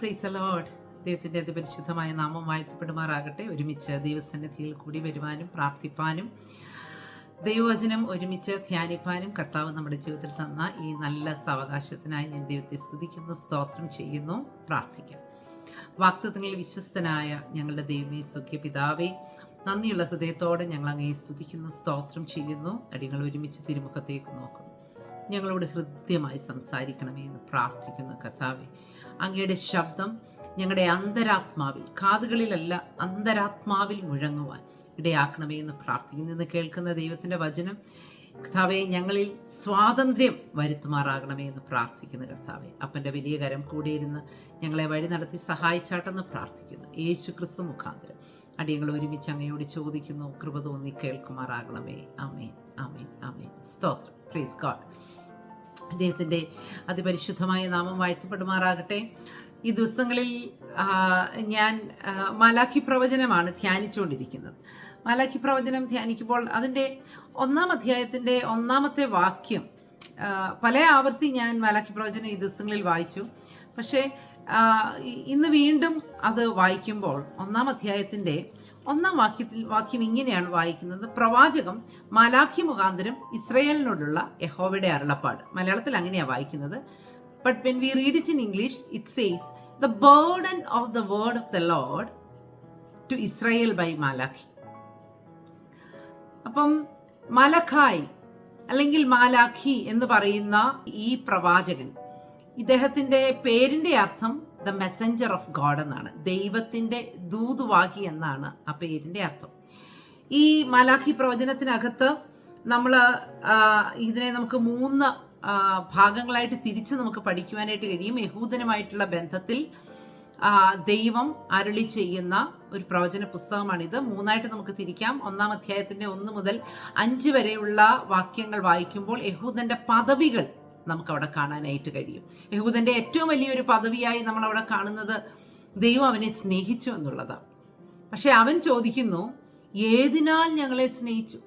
Praise the Lord. ദൈവത്തിൻ്റെ അതിപരിശുദ്ധമായ നാമം വാഴ്ത്തപ്പെടുമാറാകട്ടെ. ഒരുമിച്ച് ദൈവസന്നിധിയിൽ കൂടി വരുവാനും പ്രാർത്ഥിപ്പാനും ദൈവവചനം ഒരുമിച്ച് ധ്യാനിപ്പാനും കർത്താവ് നമ്മുടെ ജീവിതത്തിൽ തന്ന ഈ നല്ല സാവകാശത്തിനായി ഞാൻ ദൈവത്തെ സ്തുതിക്കുന്നു, സ്തോത്രം ചെയ്യുന്നു, പ്രാർത്ഥിക്കാം. വാഗ്ദത്തങ്ങളിൽ വിശ്വസ്തനായ ഞങ്ങളുടെ ദൈവമേ, സുഖ്യ പിതാവേ, നന്ദിയുള്ള ഹൃദയത്തോടെ ഞങ്ങൾ അങ്ങയെ സ്തുതിക്കുന്നു, സ്തോത്രം ചെയ്യുന്നു. അടികൾ ഒരുമിച്ച് തിരുമുഖത്തേക്ക് നോക്കുന്നു. ഞങ്ങളോട് ഹൃദ്യമായി സംസാരിക്കണമേ എന്ന് പ്രാർത്ഥിക്കുന്നു കർത്താവേ. അങ്ങയുടെ ശബ്ദം ഞങ്ങളുടെ അന്തരാത്മാവിൽ, കാതുകളിലല്ല അന്തരാത്മാവിൽ മുഴങ്ങുവാൻ ഇടയാക്കണമേ എന്ന് പ്രാർത്ഥിക്കുന്നു. ഇന്ന് കേൾക്കുന്ന ദൈവത്തിൻ്റെ വചനം കർത്താവെ ഞങ്ങളിൽ സ്വാതന്ത്ര്യം വരുത്തുമാറാകണമേ എന്ന് പ്രാർത്ഥിക്കുന്നു കർത്താവെ. അപ്പൻ്റെ വലിയ കരം കൂടിയിരുന്ന് ഞങ്ങളെ വഴി നടത്തി സഹായിച്ചാട്ടെന്ന് പ്രാർത്ഥിക്കുന്നു. യേശു ക്രിസ്തു മുഖാന്തരം അടിയങ്ങൾ ഒരുമിച്ച് അങ്ങയോട് ചോദിക്കുന്നു, കൃപ തോന്നി കേൾക്കുമാറാകണമേ. ആമേൻ, ആമേൻ, ആമേൻ. സ്തോത്രം. Praise God. ദൈവത്തിൻ്റെ അതിപരിശുദ്ധമായ നാമം വാഴ്ത്തപ്പെടുമാറാകട്ടെ. ഈ ദിവസങ്ങളിൽ ഞാൻ മാലാഖി പ്രവചനമാണ് ധ്യാനിച്ചുകൊണ്ടിരിക്കുന്നത്. മാലാഖി പ്രവചനം ധ്യാനിക്കുമ്പോൾ അതിൻ്റെ 1-ാം അധ്യായത്തിൻ്റെ 1-ാമത്തെ വാക്യം പല ആവർത്തി ഞാൻ മാലാഖി പ്രവചനം ഈ ദിവസങ്ങളിൽ വായിച്ചു. പക്ഷേ ഇന്ന് വീണ്ടും അത് വായിക്കുമ്പോൾ 1-ാം അധ്യായത്തിൻ്റെ 1-ാം വാക്യം ഇങ്ങനെയാണ് വായിക്കുന്നത്: പ്രവാചകം മാലാഖി മുഖാന്തരം ഇസ്രായേലിനോടുള്ള യഹോവയുടെ അരുളപ്പാട്. മലയാളത്തിൽ അങ്ങനെയാണ് വായിക്കുന്നത്. But when we read it in English, it says, the burden of the word of the Lord to Israel by Malachi. അപ്പം മലഖായ് അല്ലെങ്കിൽ മാലാഖി എന്ന് പറയുന്ന ഈ പ്രവാചകൻ, ഇദ്ദേഹത്തിൻ്റെ പേരിൻ്റെ അർത്ഥം ദ മെസ്സഞ്ചർ ഓഫ് ഗോഡ് എന്നാണ്. ദൈവത്തിൻ്റെ ദൂതുവാഹി എന്നാണ് ആ പേരിൻ്റെ അർത്ഥം. ഈ മാലാഖി പ്രവചനത്തിനകത്ത് നമ്മൾ ഇതിനെ നമുക്ക് 3 ഭാഗങ്ങളായിട്ട് തിരിച്ച് നമുക്ക് പഠിക്കുവാനായിട്ട് കഴിയും. യഹൂദനുമായിട്ടുള്ള ബന്ധത്തിൽ ദൈവം അരുളി ചെയ്യുന്ന ഒരു പ്രവചന പുസ്തകമാണിത്. 3ആയിട്ട് നമുക്ക് തിരിക്കാം. 1-ാം അധ്യായത്തിൻ്റെ 1 മുതൽ 5 വരെയുള്ള വാക്യങ്ങൾ വായിക്കുമ്പോൾ യഹൂദൻ്റെ പദവികൾ നമുക്കവിടെ കാണാനായിട്ട് കഴിയും. യഹൂദൻ്റെ ഏറ്റവും വലിയൊരു പദവിയായി നമ്മളവിടെ കാണുന്നത് ദൈവം അവനെ സ്നേഹിച്ചു എന്നുള്ളതാണ്. പക്ഷെ അവൻ ചോദിക്കുന്നു, ഏതിനാൽ ഞങ്ങളെ സ്നേഹിച്ചു?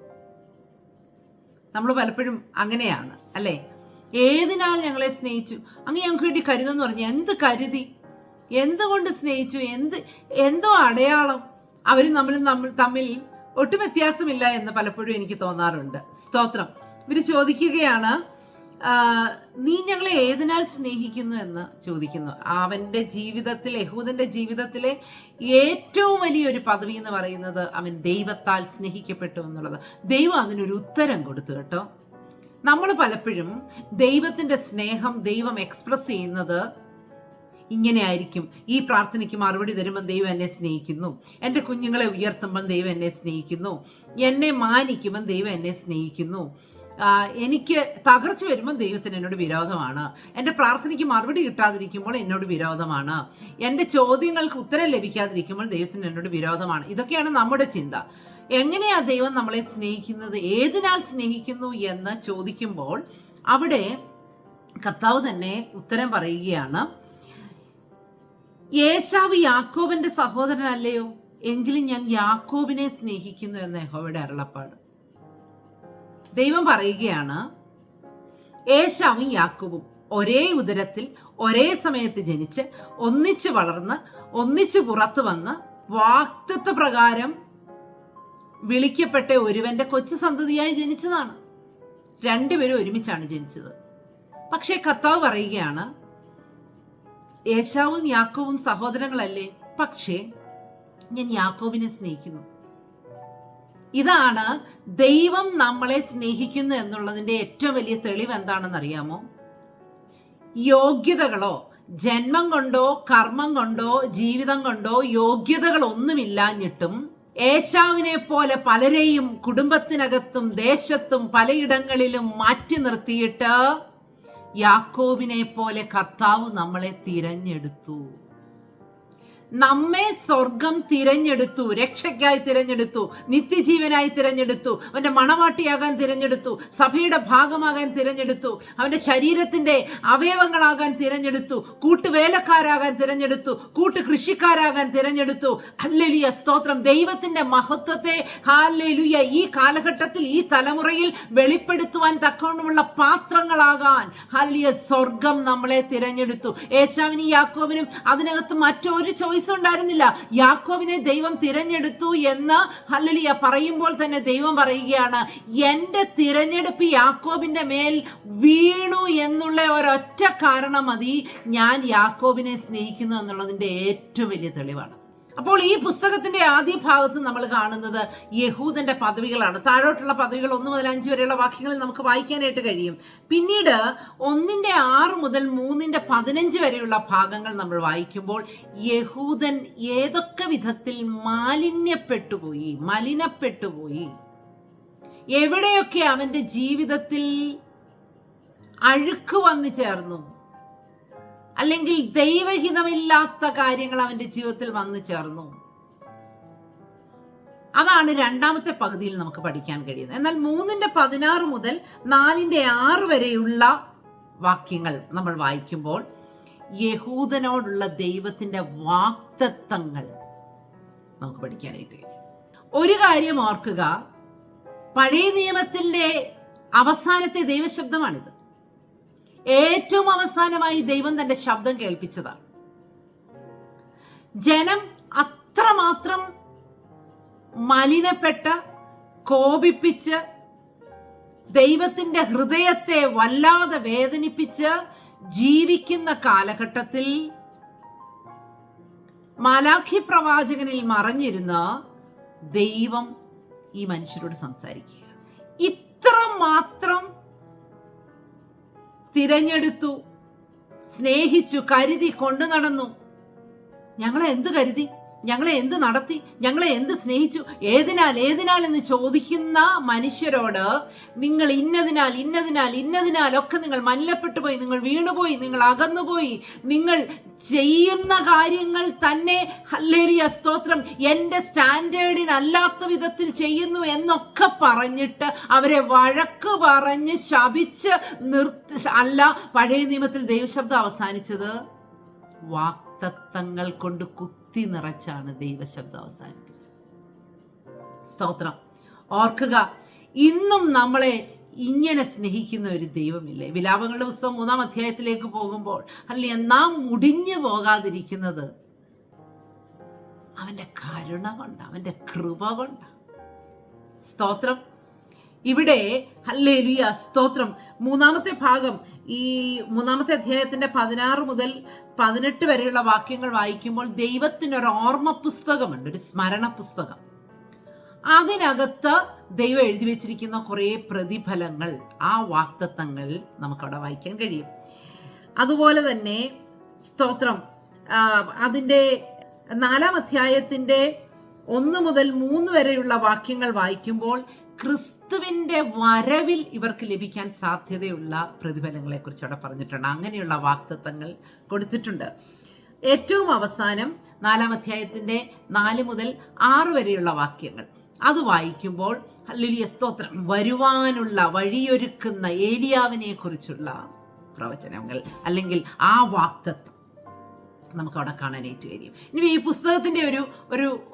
നമ്മൾ പലപ്പോഴും അങ്ങനെയാണ് അല്ലേ? ഏതിനാൽ ഞങ്ങളെ സ്നേഹിച്ചു? അങ്ങ് ഞങ്ങൾക്ക് വേണ്ടി കരുതെന്ന് പറഞ്ഞു. എന്ത് കരുതി? എന്തുകൊണ്ട് സ്നേഹിച്ചു? എന്തോ അടയാളം? അവരും തമ്മിൽ ഒട്ടും വ്യത്യാസമില്ല എന്ന് പലപ്പോഴും എനിക്ക് തോന്നാറുണ്ട്. സ്തോത്രം. ഇവർ ചോദിക്കുകയാണ്, നീ ഞങ്ങളെ ഏതിനാൽ സ്നേഹിക്കുന്നു എന്ന് ചോദിക്കുന്നു. അവൻ്റെ ജീവിതത്തിൽ, യഹൂദൻ്റെ ജീവിതത്തിലെ ഏറ്റവും വലിയൊരു പദവി എന്ന് പറയുന്നത് അവൻ ദൈവത്താൽ സ്നേഹിക്കപ്പെട്ടു എന്നുള്ളത്. ദൈവം അതിനൊരു ഉത്തരം കൊടുത്തു കേട്ടോ. നമ്മൾ പലപ്പോഴും ദൈവത്തിൻ്റെ സ്നേഹം ദൈവം എക്സ്പ്രസ് ചെയ്യുന്നത് ഇങ്ങനെ ആയിരിക്കും: ഈ പ്രാർത്ഥനയ്ക്ക് മറുപടി തരുമ്പോൾ ദൈവം എന്നെ സ്നേഹിക്കുന്നു, എൻ്റെ കുഞ്ഞുങ്ങളെ ഉയർത്തുമ്പോൾ ദൈവം എന്നെ സ്നേഹിക്കുന്നു, എന്നെ മാനിക്കുമ്പോൾ ദൈവം എന്നെ സ്നേഹിക്കുന്നു, എനിക്ക് തകർച്ച വരുമ്പോൾ ദൈവത്തിന് എന്നോട് വിരോധമാണ്, എൻ്റെ പ്രാർത്ഥനയ്ക്ക് മറുപടി കിട്ടാതിരിക്കുമ്പോൾ എന്നോട് വിരോധമാണ്, എൻ്റെ ചോദ്യങ്ങൾക്ക് ഉത്തരം ലഭിക്കാതിരിക്കുമ്പോൾ ദൈവത്തിന് എന്നോട് വിരോധമാണ്. ഇതൊക്കെയാണ് നമ്മുടെ ചിന്ത. എങ്ങനെയാ ദൈവം നമ്മളെ സ്നേഹിക്കുന്നത്, ഏതിനാൽ സ്നേഹിക്കുന്നു എന്ന് ചോദിക്കുമ്പോൾ അവിടെ കർത്താവ് തന്നെ ഉത്തരം പറയുകയാണ്. ഏശാവ് യാക്കോബിന്റെ സഹോദരനല്ലയോ? എങ്കിലും ഞാൻ യാക്കോബിനെ സ്നേഹിക്കുന്നു എന്ന യഹോവയുടെ അരുളപ്പാട്. ദൈവം പറയുകയാണ്, ഏശാവും യാക്കോബും ഒരേ ഉദരത്തിൽ ഒരേ സമയത്ത് ജനിച്ച് ഒന്നിച്ച് വളർന്ന് ഒന്നിച്ച് പുറത്തു വന്ന് വാഗ്ദത്ത പ്രകാരം വിളിക്കപ്പെട്ട ഒരുവന്റെ കൊച്ചു സന്തതിയായി ജനിച്ചതാണ്. 2 പേരും ഒരുമിച്ചാണ് ജനിച്ചത്. പക്ഷേ കർത്താവ് പറയുകയാണ്, ഏശാവും യാക്കോബും സഹോദരങ്ങളല്ലേ, പക്ഷേ ഞാൻ യാക്കോബിനെ സ്നേഹിക്കുന്നു. ഇതാണ് ദൈവം നമ്മളെ സ്നേഹിക്കുന്നു എന്നുള്ളതിൻ്റെ ഏറ്റവും വലിയ തെളിവ്. എന്താണെന്ന് അറിയാമോ? യോഗ്യതകളോ ജന്മം കൊണ്ടോ കർമ്മം കൊണ്ടോ ജീവിതം കൊണ്ടോ യോഗ്യതകളൊന്നുമില്ലാഞ്ഞിട്ടും ഏശാവിനെ പോലെ പലരെയും കുടുംബത്തിനകത്തും ദേശത്തും പലയിടങ്ങളിലും മാറ്റി നിർത്തിയിട്ട് യാക്കോബിനെ പോലെ കർത്താവ് നമ്മളെ തിരഞ്ഞെടുത്തു. നമ്മെ സ്വർഗം തിരഞ്ഞെടുത്തു, രക്ഷയ്ക്കായി തിരഞ്ഞെടുത്തു, നിത്യജീവനായി തിരഞ്ഞെടുത്തു, അവന്റെ മണവാട്ടിയാകാൻ തിരഞ്ഞെടുത്തു, സഭയുടെ ഭാഗമാകാൻ തിരഞ്ഞെടുത്തു, അവന്റെ ശരീരത്തിന്റെ അവയവങ്ങളാകാൻ തിരഞ്ഞെടുത്തു, കൂട്ടുവേലക്കാരാകാൻ തിരഞ്ഞെടുത്തു, കൃഷിക്കാരാകാൻ തിരഞ്ഞെടുത്തു. ഹല്ലേലൂയ, സ്തോത്രം. ദൈവത്തിന്റെ മഹത്വത്തെ ഹല്ലേലൂയ ഈ കാലഘട്ടത്തിൽ ഈ തലമുറയിൽ വെളിപ്പെടുത്തുവാൻ തക്കവണ്ണമുള്ള പാത്രങ്ങളാകാൻ ഹല്ലേലൂയ സ്വർഗം നമ്മളെ തിരഞ്ഞെടുത്തു. ഏശാവിനും യാക്കോബിനും അതിനകത്ത് മറ്റൊരു ചോയ്സ് ഉണ്ടായിരുന്നില്ല. യാക്കോബിനെ ദൈവം തിരഞ്ഞെടുത്തു എന്ന് ഹല്ലേലൂയ പറയുമ്പോൾ തന്നെ ദൈവം പറയുകയാണ്, എന്റെ തിരഞ്ഞെടുപ്പ് യാക്കോബിന്റെ മേൽ വീണു എന്നുള്ള ഒരൊറ്റ കാരണം മതി ഞാൻ യാക്കോബിനെ സ്നേഹിക്കുന്നു എന്നുള്ളതിന്റെ ഏറ്റവും വലിയ തെളിവാണ്. അപ്പോൾ ഈ പുസ്തകത്തിന്റെ ആദ്യ ഭാഗത്ത് നമ്മൾ കാണുന്നത് യഹൂദന്റെ പദവികളാണ്. താഴോട്ടുള്ള പദവികൾ 1 മുതൽ 5 വരെയുള്ള വാക്യങ്ങളിൽ നമുക്ക് വായിക്കാനായിട്ട് കഴിയും. പിന്നീട് 1:6 മുതൽ 3:15 വരെയുള്ള ഭാഗങ്ങൾ നമ്മൾ വായിക്കുമ്പോൾ യഹൂദൻ ഏതൊക്കെ വിധത്തിൽ മലിനപ്പെട്ടുപോയി, എവിടെയൊക്കെ അവന്റെ ജീവിതത്തിൽ അഴുക്ക് വന്നു ചേർന്നു, അല്ലെങ്കിൽ ദൈവഹിതമില്ലാത്ത കാര്യങ്ങൾ അവന്റെ ജീവിതത്തിൽ വന്നു ചേർന്നു. അതാണ് രണ്ടാമത്തെ പകുതിയിൽ നമുക്ക് പഠിക്കാൻ കഴിയുന്നത്. എന്നാൽ 3:16 മുതൽ 4:6 വരെയുള്ള വാക്യങ്ങൾ നമ്മൾ വായിക്കുമ്പോൾ യഹൂദനോടുള്ള ദൈവത്തിന്റെ വാഗ്ദത്തങ്ങൾ നമുക്ക് പഠിക്കാനായിട്ട് കഴിയും. ഒരു കാര്യം ഓർക്കുക, പഴയ നിയമത്തിന്റെ അവസാനത്തെ ദൈവശബ്ദമാണിത്. ഏറ്റവും അവസാനമായി ദൈവം തന്റെ ശബ്ദം കേൾപ്പിച്ചതാണ്. ജനം അത്രമാത്രം മലിനപ്പെട്ട് കോപിപ്പിച്ച് ദൈവത്തിന്റെ ഹൃദയത്തെ വല്ലാതെ വേദനിപ്പിച്ച് ജീവിക്കുന്ന കാലഘട്ടത്തിൽ മലാഖി പ്രവാചകനിൽ മറഞ്ഞിരുന്ന ദൈവം ഈ മനുഷ്യരോട് സംസാരിക്കുക. ഇത്രമാത്രം തിരഞ്ഞെടുത്തു, സ്നേഹിച്ചു, കരുതി, കൊണ്ടു നടന്നു. ഞങ്ങളെ എന്ത് കരുതി, ഞങ്ങളെ എന്ത് നടത്തി, ഞങ്ങളെ എന്ത് സ്നേഹിച്ചു, ഏതിനാൽ എന്ന് ചോദിക്കുന്ന മനുഷ്യരോട് നിങ്ങൾ ഇന്നതിനാൽ ഒക്കെ നിങ്ങൾ മലിനപ്പെട്ടു പോയി, നിങ്ങൾ വീണുപോയി, നിങ്ങൾ അകന്നുപോയി, നിങ്ങൾ ചെയ്യുന്ന കാര്യങ്ങൾ തന്നെ ഹല്ലേലൂയ സ്തോത്രം എൻ്റെ സ്റ്റാൻഡേർഡിനല്ലാത്ത വിധത്തിൽ ചെയ്യുന്നു എന്നൊക്കെ പറഞ്ഞിട്ട് അവരെ വഴക്ക് പറഞ്ഞ് ശപിച്ച് അല്ല പഴയ നിയമത്തിൽ ദൈവശബ്ദം അവസാനിച്ചത്. വാക്തത്വങ്ങൾ കൊണ്ട് കുത്തി നിറച്ചാണ് ദൈവശബ്ദം അവസാനിപ്പിച്ചത്. സ്തോത്രം. ഓർക്കുക, ഇന്നും നമ്മളെ ഇങ്ങനെ സ്നേഹിക്കുന്ന ഒരു ദൈവമില്ലേ? വിലാപങ്ങളുടെ പുസ്തകം 3-ാം അധ്യായത്തിലേക്ക് പോകുമ്പോൾ അല്ലേ നാം മുടിഞ്ഞു പോകാതിരിക്കുന്നത് അവന്റെ കരുണ കൊണ്ട്, അവന്റെ കൃപ കൊണ്ട്. സ്തോത്രം. ഇവിടെ ഹല്ലേലൂയ സ്തോത്രം 3-ാമത്തെ ഭാഗം, ഈ 3-ാമത്തെ അധ്യായത്തിന്റെ 16 മുതൽ 18 വരെയുള്ള വാക്യങ്ങൾ വായിക്കുമ്പോൾ ദൈവത്തിനൊരു ഓർമ്മ പുസ്തകമുണ്ട്, ഒരു സ്മരണ പുസ്തകം. അതിനകത്ത് ദൈവം എഴുതി വെച്ചിരിക്കുന്ന കുറെ പ്രതിഫലങ്ങൾ, ആ വാഗ്ദത്തങ്ങൾ നമുക്കവിടെ വായിക്കാൻ കഴിയും. അതുപോലെ തന്നെ സ്തോത്രം അതിൻ്റെ 4-ാം അധ്യായത്തിന്റെ 1 മുതൽ 3 വരെയുള്ള വാക്യങ്ങൾ വായിക്കുമ്പോൾ ക്രിസ്തുവിന്റെ വരവിൽ ഇവർക്ക് ലഭിക്കാൻ സാധ്യതയുള്ള പ്രതിഫലങ്ങളെ കുറിച്ച് അവിടെ പറഞ്ഞിട്ടുണ്ട്. അങ്ങനെയുള്ള വാഗ്ദത്തങ്ങൾ കൊടുത്തിട്ടുണ്ട്. ഏറ്റവും അവസാനം 4-ാം അധ്യായത്തിന്റെ 4 മുതൽ 6 വരെയുള്ള വാക്യങ്ങൾ അത് വായിക്കുമ്പോൾ ഹല്ലേലൂയ സ്തോത്രം, വരുവാനുള്ള വഴിയൊരുക്കുന്ന ഏലിയാവിനെ കുറിച്ചുള്ള പ്രവചനങ്ങൾ അല്ലെങ്കിൽ ആ വാഗ്ദത്തം നമുക്കവിടെ കാണാനായിട്ട് കഴിയും. ഇനി ഈ പുസ്തകത്തിന്റെ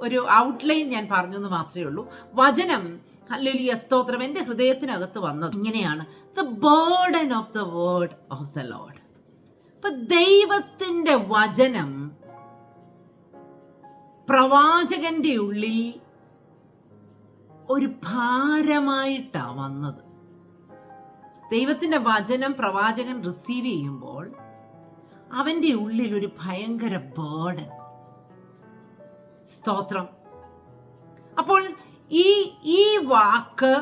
ഒരു ഔട്ട്ലൈൻ ഞാൻ പറഞ്ഞു എന്ന് മാത്രമേ ഉള്ളൂ. വചനം ഹല്ലേലൂയ സ്തോത്രം എൻ്റെ ഹൃദയത്തിനകത്ത് വന്നത് ഇങ്ങനെയാണ്: the burden of the word of the Lord. അപ്പൊ ദൈവത്തിന്റെ വചനം പ്രവാചകന്റെ ഉള്ളിൽ ഒരു ഭാരമായിട്ടാ വന്നത്. ദൈവത്തിന്റെ വചനം പ്രവാചകൻ റിസീവ് ചെയ്യുമ്പോൾ അവന്റെ ഉള്ളിൽ ഒരു ഭയങ്കര ബർഡൻ. സ്തോത്രം. അപ്പോൾ ഈ വാക്ക്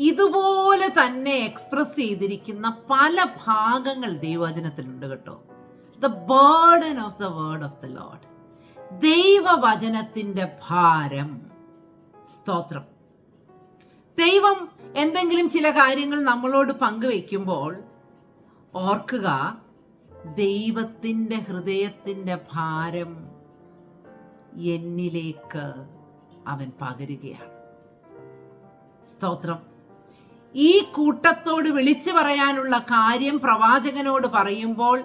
ഇതുപോലെ തന്നെ എക്സ്പ്രസ് ചെയ്തിരിക്കുന്ന പല ഭാഗങ്ങൾ ദൈവവചനത്തിലുണ്ട് കേട്ടോ. The burden of the word of the Lord, ദൈവവചനത്തിന്റെ ഭാരം. സ്തോത്രം. ദൈവം എന്തെങ്കിലും ചില കാര്യങ്ങൾ നമ്മളോട് പങ്കുവെക്കുമ്പോൾ ഓർക്കുക, ദൈവത്തിന്റെ ഹൃദയത്തിന്റെ ഭാരം എന്നിലേക്ക് അവൻ പകരുകയാണ്. സ്തോത്രം. ഈ കൂട്ടത്തോട് വിളിച്ചു പറയാനുള്ള കാര്യം പ്രവാചകനോട് പറയുമ്പോൾ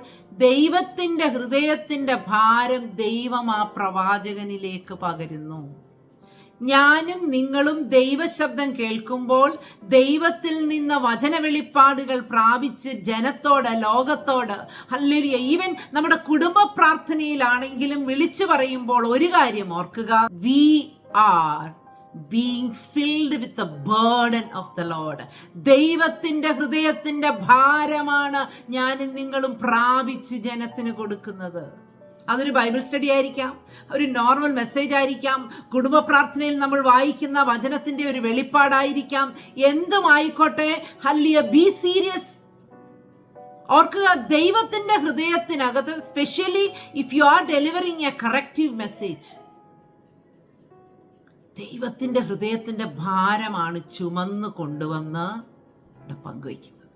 ദൈവത്തിന്റെ ഹൃദയത്തിന്റെ ഭാരം ദൈവം ആ പ്രവാചകനിലേക്ക് പകരുന്നു. ഞാനും നിങ്ങളും ദൈവശബ്ദം കേൾക്കുമ്പോൾ ദൈവത്തിൽ നിന്ന് വചന വെളിപ്പാടുകൾ പ്രാപിച്ച് ജനത്തോട്, ലോകത്തോട്, ഹല്ലേലൂയ, ഈവൻ നമ്മുടെ കുടുംബ പ്രാർത്ഥനയിലാണെങ്കിലും വിളിച്ചു പറയുമ്പോൾ ഒരു കാര്യം ഓർക്കുക, we are being filled with the burden of the Lord. ദൈവത്തിന്റെ ഹൃദയത്തിന്റെ ഭാരമാണ് ഞാനും നിങ്ങളും പ്രാപിച്ച് ജനത്തിന് കൊടുക്കുന്നത്. അതൊരു ബൈബിൾ സ്റ്റഡി ആയിരിക്കാം, ഒരു നോർമൽ മെസ്സേജ് ആയിരിക്കാം, കുടുംബ പ്രാർത്ഥനയിൽ നമ്മൾ വായിക്കുന്ന വചനത്തിന്റെ ഒരു വെളിപ്പാടായിരിക്കാം, എന്തുമായിക്കോട്ടെ. Hallelujah, be serious. ഓർക്കുക, ദൈവത്തിന്റെ ഹൃദയത്തിനകത്ത്, specially if you are delivering a corrective message, ദൈവത്തിന്റെ ഹൃദയത്തിന്റെ ഭാരമാണ് ചുമന്ന് കൊണ്ടുവന്ന് പങ്കുവയ്ക്കുന്നത്.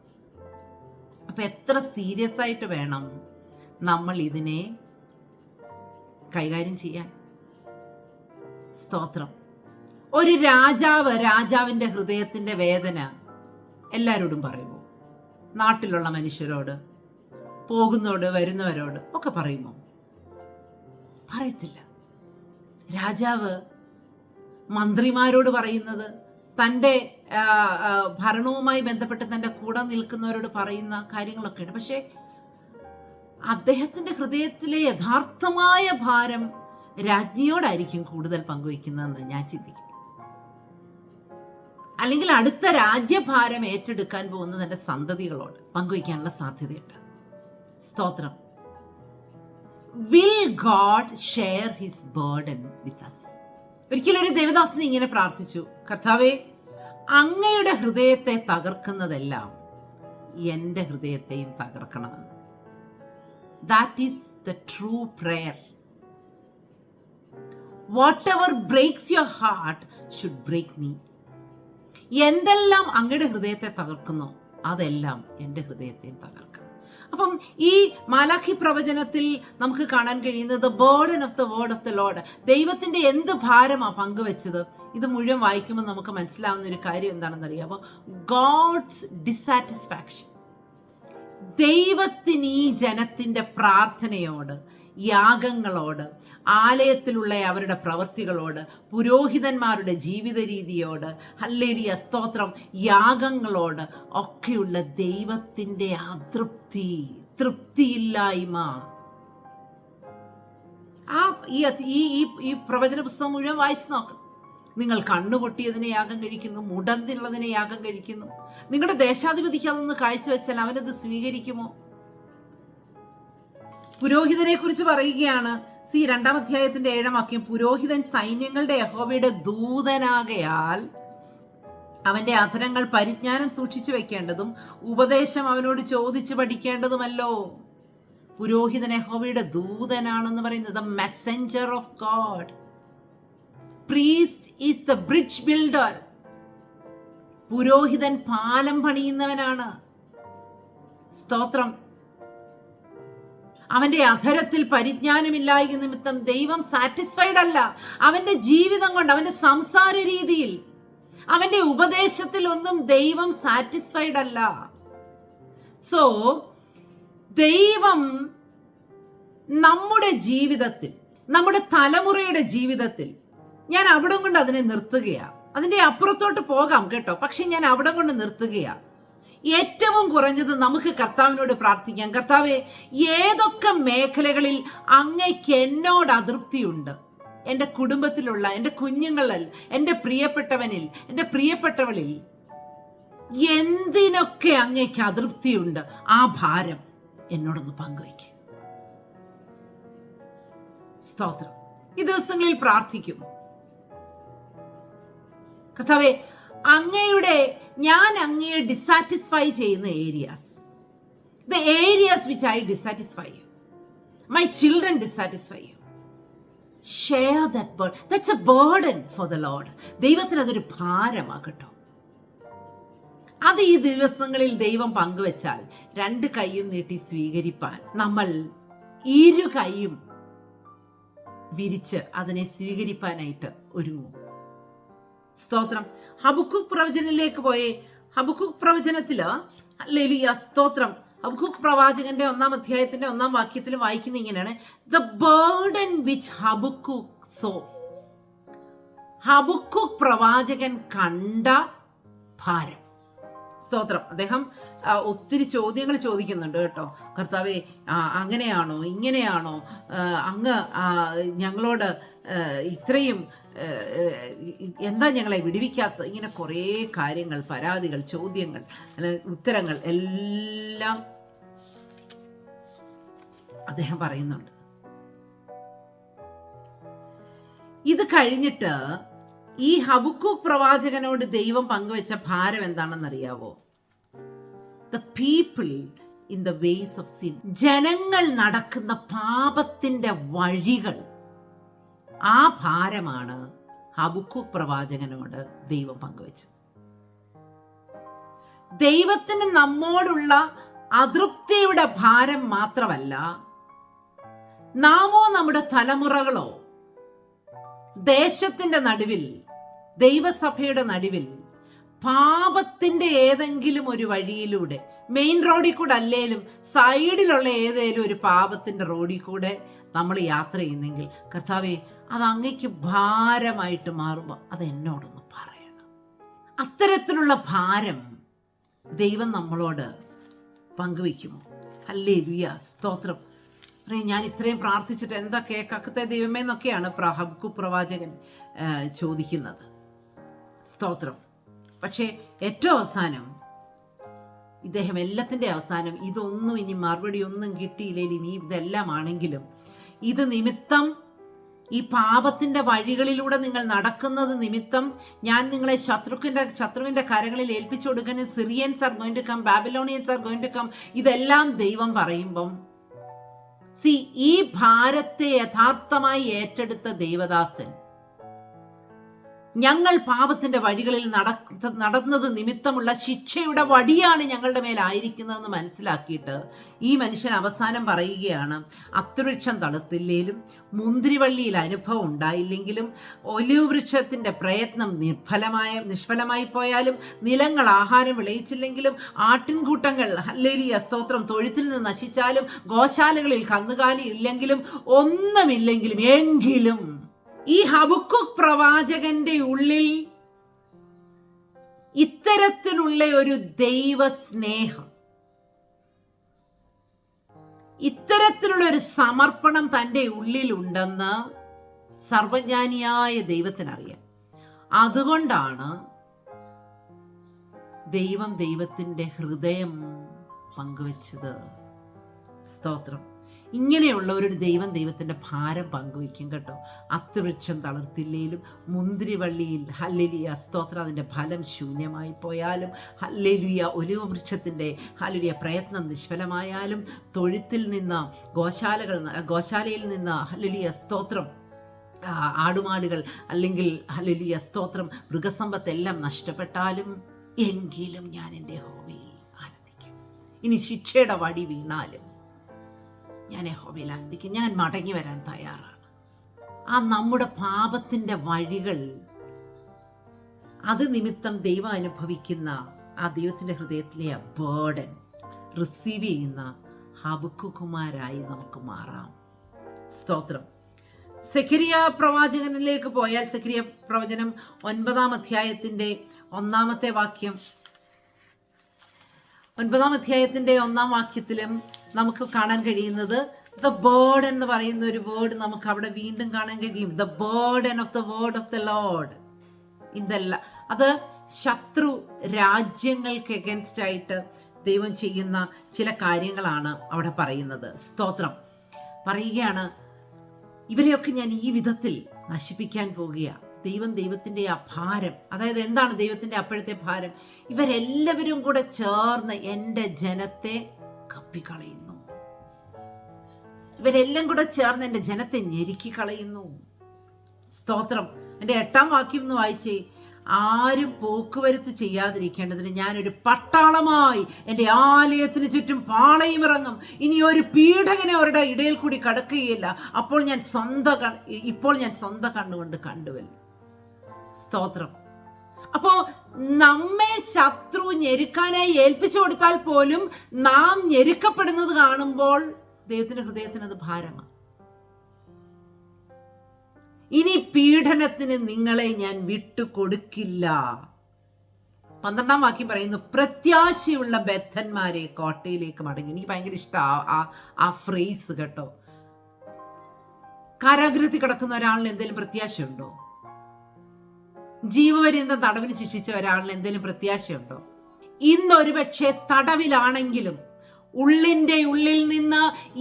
അപ്പൊ എത്ര സീരിയസ് ആയിട്ട് വേണം നമ്മൾ ഇതിനെ കൈകാര്യം ചെയ്യാൻ. സ്തോത്രം. ഒരു രാജാവിന്റെ ഹൃദയത്തിന്റെ വേദന എല്ലാവരോടും പറയുമോ? നാട്ടിലുള്ള മനുഷ്യരോട്, പോകുന്നവരോട്, വരുന്നവരോട് ഒക്കെ പറയുമോ? പറയത്തില്ല. രാജാവ് മന്ത്രിമാരോട് പറയുന്നത്, തൻ്റെ ഭരണവുമായി ബന്ധപ്പെട്ട് തൻ്റെ കൂടെ നിൽക്കുന്നവരോട് പറയുന്ന കാര്യങ്ങളൊക്കെയുണ്ട്. പക്ഷേ അദ്ദേഹത്തിൻ്റെ ഹൃദയത്തിലെ യഥാർത്ഥമായ ഭാരം രാജ്ഞിയോടായിരിക്കും കൂടുതൽ പങ്കുവയ്ക്കുന്നതെന്ന് ഞാൻ ചിന്തിക്കും. അല്ലെങ്കിൽ അടുത്ത രാജ്യഭാരം ഏറ്റെടുക്കാൻ പോകുന്ന തൻ്റെ സന്തതികളോട് പങ്കുവയ്ക്കാനുള്ള സാധ്യതയുണ്ട്. സ്തോത്രം. Will God share his burden with us? ഒരിക്കലും ഒരു ദേവദാസൻ ഇങ്ങനെ പ്രാർത്ഥിച്ചു, കർത്താവേ, അങ്ങയുടെ ഹൃദയത്തെ തകർക്കുന്നതെല്ലാം എൻ്റെ ഹൃദയത്തെയും തകർക്കണമെന്ന്. That is the true prayer. Whatever breaks your heart should break me. എന്തെല്ലാം അങ്ങയുടെ ഹൃദയത്തെ തകർക്കുന്നോ അതെല്ലാം എൻ്റെ ഹൃദയത്തെയും തകർക്കണം. അപ്പം ഈ മാലാഖി പ്രവചനത്തിൽ നമുക്ക് കാണാൻ കഴിയുന്നത് the burden of the word of the Lord. ദൈവത്തിന്റെ എന്ത് ഭാരമാണ് പങ്കുവെച്ചത്. ഇത് മുഴുവൻ വായിക്കുമ്പോൾ നമുക്ക് മനസ്സിലാവുന്ന ഒരു കാര്യം എന്താണെന്ന് അറിയാമോ? God's dissatisfaction. ദൈവത്തിന് ഈ ജനത്തിന്റെ പ്രാർത്ഥനയോട്, യാഗങ്ങളോട്, ആലയത്തിലുള്ള അവരുടെ പ്രവൃത്തികളോട്, പുരോഹിതന്മാരുടെ ജീവിത രീതിയോട്, ഹല്ലേലൂയ, സ്തോത്രം, യാഗങ്ങളോട് ഒക്കെയുള്ള ദൈവത്തിൻ്റെ അതൃപ്തി, തൃപ്തിയില്ലായ്മ. ഈ പ്രവചന പുസ്തകം മുഴുവൻ വായിച്ചു നോക്കണം. നിങ്ങൾ കണ്ണുപൊട്ടിയതിനെ യാഗം കഴിക്കുന്നു, മുടന്തിനുള്ളതിനെ യാഗം കഴിക്കുന്നു. നിങ്ങളുടെ ദേശാധിപതിക്ക് അതൊന്ന് കാഴ്ചവെച്ചാൽ അവനത് സ്വീകരിക്കുമോ? പുരോഹിതനെ കുറിച്ച് പറയുകയാണ്, 2-ാം അധ്യായത്തിന്റെ 7-ാം വാക്യം, പുരോഹിതൻ സൈന്യങ്ങളുടെ യഹോവയുടെ ദൂതനാകയാൽ അവന്റെ അധരങ്ങൾ പരിജ്ഞാനം സൂക്ഷിച്ചു വെക്കേണ്ടതും ഉപദേശം അവനോട് ചോദിച്ചു പഠിക്കേണ്ടതുമല്ലോ. പുരോഹിതൻ യഹോവയുടെ ദൂതനാണെന്ന് പറയുന്നത്, the Messenger of God. Priest is the bridge builder. പുരോഹിതൻ പാലം പണിയുന്നവനാണ്. സ്തോത്രം. അവന്റെ അധരത്തിൽ പരിജ്ഞാനമില്ലായ നിമിത്തം ദൈവം സാറ്റിസ്ഫൈഡ് അല്ല. അവന്റെ ജീവിതം കൊണ്ട്, അവന്റെ സംസാര രീതിയിൽ, അവന്റെ ഉപദേശത്തിൽ ഒന്നും ദൈവം സാറ്റിസ്ഫൈഡ് അല്ല. സോ ദൈവം നമ്മുടെ ജീവിതത്തിൽ, നമ്മുടെ തലമുറയുടെ ജീവിതത്തിൽ, ഞാൻ അവിടം കൊണ്ട് അതിനെ നിർത്തുകയാ. അതിന്റെ അപ്പുറത്തോട്ട് പോകാം കേട്ടോ, പക്ഷെ ഞാൻ അവിടം കൊണ്ട് നിർത്തുകയാ. ഏറ്റവും കുറഞ്ഞത് നമുക്ക് കർത്താവിനോട് പ്രാർത്ഥിക്കാം, കർത്താവേ, ഏതൊക്കെ മേഖലകളിൽ അങ്ങയ്ക്ക് എന്നോട് അതൃപ്തിയുണ്ട്, എൻ്റെ കുടുംബത്തിലുള്ള, എൻ്റെ കുഞ്ഞുങ്ങളിൽ, എൻ്റെ പ്രിയപ്പെട്ടവനിൽ, എൻ്റെ പ്രിയപ്പെട്ടവളിൽ എന്തിനൊക്കെ അങ്ങയ്ക്ക് അതൃപ്തിയുണ്ട്, ആ ഭാരം എന്നോടൊന്ന് പങ്കുവയ്ക്കും. സ്തോത്രം. ഈ ദിവസങ്ങളിൽ പ്രാർത്ഥിക്കും, കർത്താവേ, ഞാൻ അങ്ങയെ ഡിസാറ്റിസ്ഫൈ ചെയ്യുന്ന areas, the areas which I dissatisfy you, my children dissatisfy you, share that burden. That's a burden for the Lord. ദൈവത്തിന് അതൊരു ഭാരമാകട്ടോ. അത് ഈ ദിവസങ്ങളിൽ ദൈവം പങ്കുവെച്ചാൽ 2 കൈയും നീട്ടി സ്വീകരിപ്പാൻ നമ്മൾ 2 കൈയും വിരിച്ച് അതിനെ സ്വീകരിപ്പാനായിട്ട് ഒരുങ്ങും. സ്തോത്രം. ഹബക്കൂക്ക് പ്രവചനത്തിലേക്ക് പോയേ. ഹബക്കൂക്ക് പ്രവചനത്തില് ഹല്ലേലൂയ സ്തോത്രം. ഹബക്കൂക്ക് പ്രവാചകന്റെ 1-ാം അധ്യായത്തിന്റെ 1-ാം വാക്യത്തിൽ വായിക്കുന്ന ഇങ്ങനെയാണ്: the burden which Habakkuk so. Habakkuk പ്രവാചകൻ കണ്ട ഭാരം. സ്തോത്രം. അദ്ദേഹം ഒത്തിരി ചോദ്യങ്ങൾ ചോദിക്കുന്നുണ്ട് കേട്ടോ. കർത്താവേ, അങ്ങനെയാണോ ഇങ്ങനെയാണോ, അങ്ങ് ഞങ്ങളോട് ഇത്രയും എന്താ ഞങ്ങളെ വിടുവിക്കാത്തത്? ഇങ്ങനെ കുറേ കാര്യങ്ങൾ, പരാതികൾ, ചോദ്യങ്ങൾ, ഉത്തരങ്ങൾ എല്ലാം അദ്ദേഹം പറയുന്നുണ്ട്. ഇത് കഴിഞ്ഞിട്ട് ഈ ഹബക്കൂക്ക് പ്രവാചകനോട് ദൈവം പങ്കുവെച്ച ഭാരം എന്താണെന്നറിയാവോ? The people in the ways of sin. ജനങ്ങൾ നടക്കുന്ന പാപത്തിന്റെ വഴികൾ. ആ ഭാരമാണ് ഹബക്കൂക്ക് പ്രവാചകനോട് ദൈവം പങ്കുവെച്ചത്. ദൈവത്തിന് നമ്മോടുള്ള അതൃപ്തിയുടെ ഭാരം മാത്രമല്ല, നാമോ നമ്മുടെ തലമുറകളോ ദേശത്തിന്റെ നടുവിൽ, ദൈവസഭയുടെ നടുവിൽ പാപത്തിന്റെ ഏതെങ്കിലും ഒരു വഴിയിലൂടെ, മെയിൻ റോഡിൽ കൂടെ അല്ലേലും സൈഡിലുള്ള ഏതെങ്കിലും ഒരു പാപത്തിന്റെ റോഡിൽ കൂടെ നമ്മൾ യാത്ര ചെയ്യുന്നെങ്കിൽ, കർത്താവേ, അത് അങ്ങയ്ക്ക് ഭാരമായിട്ട് മാറുമ്പോൾ അത് എന്നോടൊന്ന് പറയണം. അത്തരത്തിലുള്ള ഭാരം ദൈവം നമ്മളോട് പങ്കുവയ്ക്കുമോ? ഹല്ലേലൂയ സ്തോത്രം. ഞാൻ ഇത്രയും പ്രാർത്ഥിച്ചിട്ട് എന്താ കേൾക്കാത്ത ദൈവമേ എന്നൊക്കെയാണ് ഹബക്കൂക്ക് പ്രവാചകൻ ചോദിക്കുന്നത്. സ്തോത്രം. പക്ഷേ ഏറ്റവും അവസാനം ഇദ്ദേഹം എല്ലാത്തിൻ്റെ അവസാനം ഇതൊന്നും ഇനി മറുപടി ഒന്നും കിട്ടിയില്ലെങ്കിലും ഇതെല്ലാം ആണെങ്കിലും ഇത് നിമിത്തം, ഈ പാപത്തിന്റെ വഴികളിലൂടെ നിങ്ങൾ നടക്കുന്നത് നിമിത്തം ഞാൻ നിങ്ങളെ ശത്രുവിന്റെ കരങ്ങളിൽ ഏൽപ്പിച്ചു കൊടുക്കുന്ന Syrians are going to come, Babylonians are going to come, ഇതെല്ലാം ദൈവം പറയുമ്പം ഈ ഭാരത്തെ യഥാർത്ഥമായി ഏറ്റെടുത്ത ദൈവദാസൻ, ഞങ്ങൾ പാപത്തിന്റെ വഴികളിൽ നടന്നത് നിമിത്തമുള്ള ശിക്ഷയുടെ വടിയാണ് ഞങ്ങളുടെ മേലായിരിക്കുന്നതെന്ന് മനസ്സിലാക്കിയിട്ട് ഈ മനുഷ്യൻ അവസാനം പറയുകയാണ്: അത്തിവൃക്ഷം തളുത്തില്ലേലും മുന്തിരിവള്ളിയിൽ അനുഭവം ഉണ്ടായില്ലെങ്കിലും ഒലിവ് വൃക്ഷത്തിന്റെ പ്രയത്നം നിഷ്ഫലമായി പോയാലും നിലങ്ങൾ ആഹാരം വിളയിച്ചില്ലെങ്കിലും ആട്ടിൻകൂട്ടങ്ങൾ ഹല്ലേലൂയ സ്തോത്രം തൊഴുത്തിൽ നിന്ന് നശിച്ചാലും ഗോശാലകളിൽ കന്നുകാലി ഇല്ലെങ്കിലും ഒന്നുമില്ലെങ്കിലും എങ്കിലും ഈ ഹബക്കൂക്ക് പ്രവാചകന്റെ ഉള്ളിൽ ഇത്തരത്തിലുള്ള ഒരു ദൈവസ്നേഹം, ഇത്തരത്തിലുള്ള ഒരു സമർപ്പണം തൻ്റെ ഉള്ളിലുണ്ടെന്ന് സർവജ്ഞാനിയായ ദൈവത്തിനറിയാം. അതുകൊണ്ടാണ് ദൈവം ദൈവത്തിൻ്റെ ഹൃദയം പങ്കുവെച്ചത്. സ്തോത്രം. ഇങ്ങനെയുള്ള ഒരു ദൈവത്തിൻ്റെ ഭാരം പങ്കുവയ്ക്കും കേട്ടോ. അത്തിവൃക്ഷം തളർത്തില്ലേലും മുന്തിരിവള്ളിയിൽ ഹല്ലേലൂയ സ്തോത്രം അതിൻ്റെ ഫലം ശൂന്യമായി പോയാലും, ഹല്ലേലൂയ ഒലിവ് വൃക്ഷത്തിൻ്റെ ഹല്ലേലൂയ പ്രയത്നം നിഷ്ഫലമായാലും, തൊഴുത്തിൽ നിന്ന് ഗോശാലയിൽ നിന്ന് ഹല്ലേലൂയ സ്തോത്രം ആടുമാടുകൾ അല്ലെങ്കിൽ ഹല്ലേലൂയ സ്തോത്രം മൃഗസമ്പത്തെല്ലാം നഷ്ടപ്പെട്ടാലും, എങ്കിലും ഞാൻ എൻ്റെ യഹോവയിൽ ആനന്ദിക്കും. ഇനി ശിക്ഷയുടെ വടി വീണാലും ഞാൻ യഹോവയിൽ ആനന്ദിക്കും. ഞാൻ മടങ്ങി വരാൻ തയ്യാറാണ്. ആ നമ്മുടെ പാപത്തിൻ്റെ വഴികൾ, അത് നിമിത്തം ദൈവം അനുഭവിക്കുന്ന ആ ദൈവത്തിൻ്റെ ഹൃദയത്തിലെ ആ ബേർഡൻ റിസീവ് ചെയ്യുന്ന ഹബക്കൂക്കുമാരായി നമുക്ക് മാറാം. സ്തോത്രം. സെഖരിയ പ്രവാചകനിലേക്ക് പോയാൽ, സെഖരിയ പ്രവചനം 9-ാം അധ്യായത്തിൻ്റെ 1-ാമത്തെ വാക്യം, 9-ാം അധ്യായത്തിൻ്റെ 1-ാം വാക്യത്തിലും നമുക്ക് കാണാൻ കഴിയുന്നത് ദ ബേർഡൻ എന്ന് പറയുന്ന ഒരു വേർഡ് നമുക്ക് അവിടെ വീണ്ടും കാണാൻ കഴിയും. The burden of the word of the Lord in the. അത് ശത്രു രാജ്യങ്ങൾക്ക് എഗൻസ്റ്റ് ആയിട്ട് ദൈവം ചെയ്യുന്ന ചില കാര്യങ്ങളാണ് അവിടെ പറയുന്നത്. സ്തോത്രം. പറയുകയാണ്, ഇവരെയൊക്കെ ഞാൻ ഈ വിധത്തിൽ നശിപ്പിക്കാൻ പോകുകയാണ്. ദൈവത്തിൻ്റെ ആ ഭാരം, അതായത് എന്താണ് ദൈവത്തിൻ്റെ അപ്പോഴത്തെ ഭാരം? ഇവരെല്ലാവരും കൂടെ ചേർന്ന് എൻ്റെ ജനത്തെ കപ്പിക്കളയുന്നു. ഇവരെല്ലാം കൂടെ ചേർന്ന് എൻ്റെ ജനത്തെ ഞെരുക്കി കളയുന്നു. സ്തോത്രം. എൻ്റെ 8-ാം വാക്യം ഒന്ന് വായിച്ചേ. ആരും പോക്കുവരത്ത് ചെയ്യാതിരിക്കേണ്ടതിന് ഞാനൊരു പട്ടാളമായി എൻ്റെ ആലയത്തിന് ചുറ്റും പാളയമിറങ്ങും. ഇനി ഒരു പീഡകനെ അവരുടെ ഇടയിൽ കൂടി കടക്കുകയില്ല. ഇപ്പോൾ ഞാൻ സ്വന്തം കണ്ണുകൊണ്ട് കണ്ടുവല്ലോ. സ്തോത്രം. അപ്പോ നമ്മെ ശത്രു ഞെരുക്കാനായി ഏൽപ്പിച്ചു കൊടുത്താൽ പോലും നാം ഞെരുക്കപ്പെടുന്നത് കാണുമ്പോൾ ദൈവത്തിന്റെ ഹൃദയത്തിന് അത് ഭാരമാണ്. ഇനി പീഡനത്തിന് നിങ്ങളെ ഞാൻ വിട്ടുകൊടുക്കില്ല. 12-ാം വാക്യം പറയുന്നു, പ്രത്യാശയുള്ള ബദ്ധന്മാരെ കോട്ടയിലേക്ക് മടങ്ങി. എനിക്ക് ഭയങ്കര ഇഷ്ടമാണ് ആ ഫ്രേസ് കേട്ടോ. കാരാഗൃഹത്തിൽ കിടക്കുന്ന ഒരാളിന് എന്തെങ്കിലും പ്രത്യാശയുണ്ടോ? ജീവപര്യന്തം തടവിന് ശിക്ഷിച്ച ഒരാളിന് എന്തെങ്കിലും പ്രത്യാശയുണ്ടോ? ഇന്നൊരുപക്ഷെ തടവിലാണെങ്കിലും ഉള്ളിൻ്റെ ഉള്ളിൽ നിന്ന്